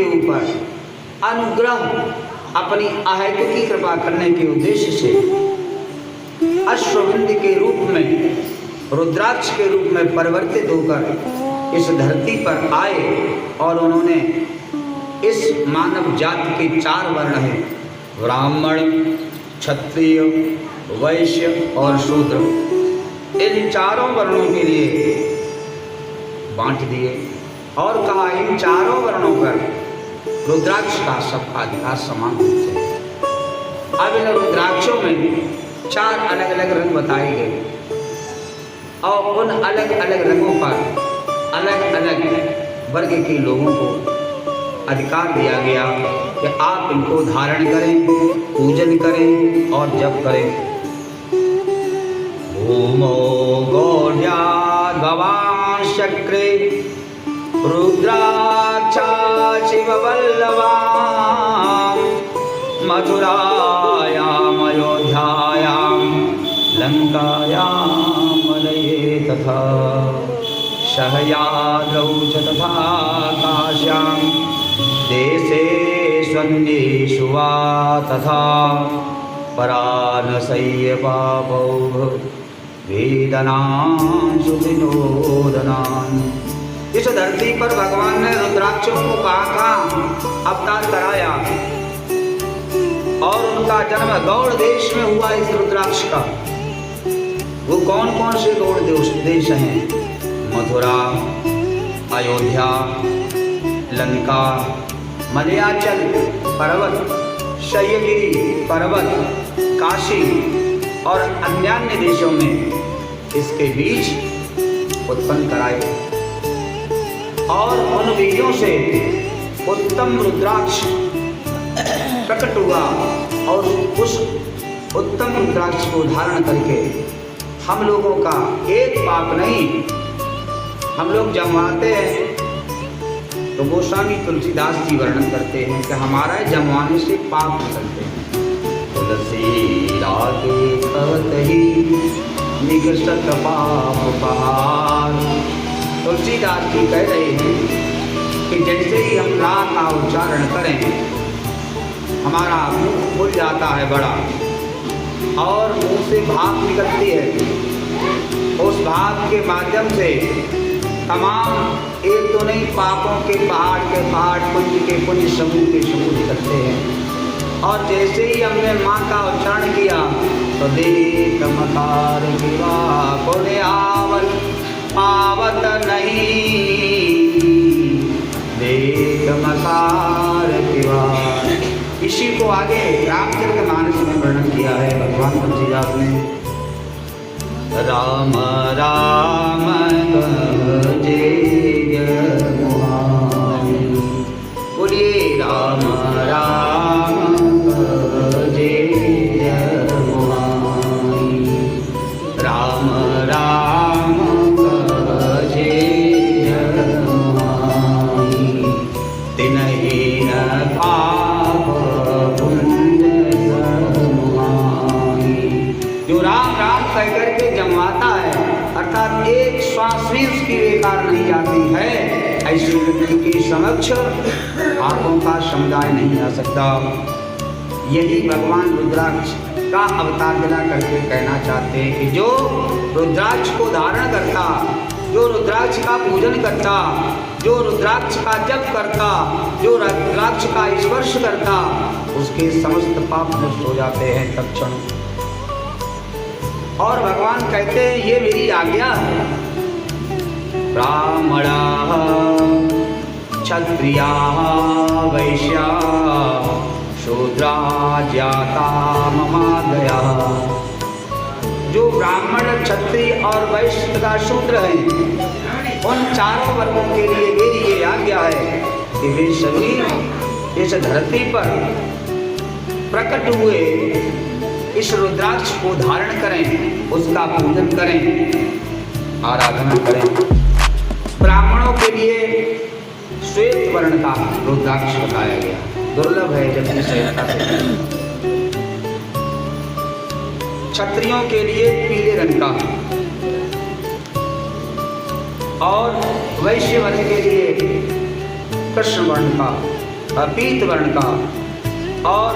के ऊपर अनुग्रह अपनी अहेतुकी कृपा करने के उद्देश्य से अश्वविंद के रूप में, रुद्राक्ष के रूप में परिवर्तित होकर इस धरती पर आए और उन्होंने इस मानव जाति के 4 वर्ण हैं, ब्राह्मण, क्षत्रिय, वैश्य और शूद्र, इन चारों वर्णों के लिए बांट दिए और कहा इन चारों वर्णों पर रुद्राक्ष का सबका अधिकार समान रूप से। अब इन रुद्राक्षों में 4 अलग अलग रंग बताए गए और उन अलग अलग रंगों पर अलग अलग वर्ग के लोगों को अधिकार दिया गया कि आप इनको धारण करें, पूजन करें और जप करें। भूमो गौड्या भवान शक्रे रुद्राक्षा शिववल्लभा मथुरायाम अयोध्यायाम लंकायाम मलये तथा शहयाद्रौ च तथा काश्याम देशेष्वन्येषु वा तथा परानसय्य पापौ वेदनां सुविनोदनान्। इस धरती पर भगवान ने रुद्राक्षों को कहाँ अवतार कराया और उनका जन्म गौड़ देश में हुआ। इस रुद्राक्ष का वो कौन कौन से गौड़ देश हैं? मथुरा, अयोध्या, लंका, मलयाचल पर्वत, शय्यगिरी पर्वत, काशी और अन्य देशों में इसके बीज उत्पन्न कराए और उन बीजों से उत्तम रुद्राक्ष प्रकट हुआ और उस उत्तम रुद्राक्ष को धारण करके हम लोगों का एक पाप नहीं, हम लोग जमवाते हैं तो गोस्वामी तुलसीदास जी वर्णन करते हैं कि हमारा जमवाने से पाप निकलते हैं। तुलसी रागे कवत ही निगसत पाप पहाड़। तुलसीदास जी कह रहे हैं कि जैसे ही हम राग का उच्चारण करें हमारा मुंह खुल जाता है बड़ा और मुंह से भाप निकलती है, उस भाप के माध्यम से तमाम एक तो नहीं पापों के पहाड़ पुण्य के पुण्य समूह के समूह निकलते हैं। और जैसे ही हमने माँ का उच्चारण किया तो देख मकार पुण्य आवत पावत नहीं, देख मकार इसी को आगे रामचरितमानस में वर्णन किया है भगवान तुलसीदास ने। राम राम जे बोलिए राम राम जे राम राम जे तिनहि न पाप पुण्य जो राम राम कह करके जमवाता है अर्थात एक श्वास भी उसकी बेकार नहीं जाती है, ऐसे व्यक्ति के समक्ष पापों का समुदाय नहीं आ सकता। यही भगवान रुद्राक्ष का अवतार दिला करके कहना चाहते हैं कि जो रुद्राक्ष को धारण करता, जो रुद्राक्ष का पूजन करता, जो रुद्राक्ष का जप करता, जो रुद्राक्ष का स्पर्श करता, उसके समस्त पाप नष्ट हो जाते हैं तत्क्षण। और भगवान कहते हैं ये मेरी आज्ञा है। ब्राह्मणा क्षत्रिया वैश्या शूद्रा जाता ममादया। जो ब्राह्मण, क्षत्रिय और वैश्य तथा शूद्र हैं उन चारों वर्गों के लिए मेरी ये आज्ञा है कि वे सभी इस धरती पर प्रकट हुए इस रुद्राक्ष को धारण करें, उसका पूजन करें, आराधना करें। ब्राह्मणों के लिए श्वेत वर्ण का रुद्राक्ष बताया गया, दुर्लभ है जब श्वेता से। क्षत्रियों के लिए पीले रंग का और वैश्य वर्ण के लिए कृष्ण वर्ण का पीत वर्ण का और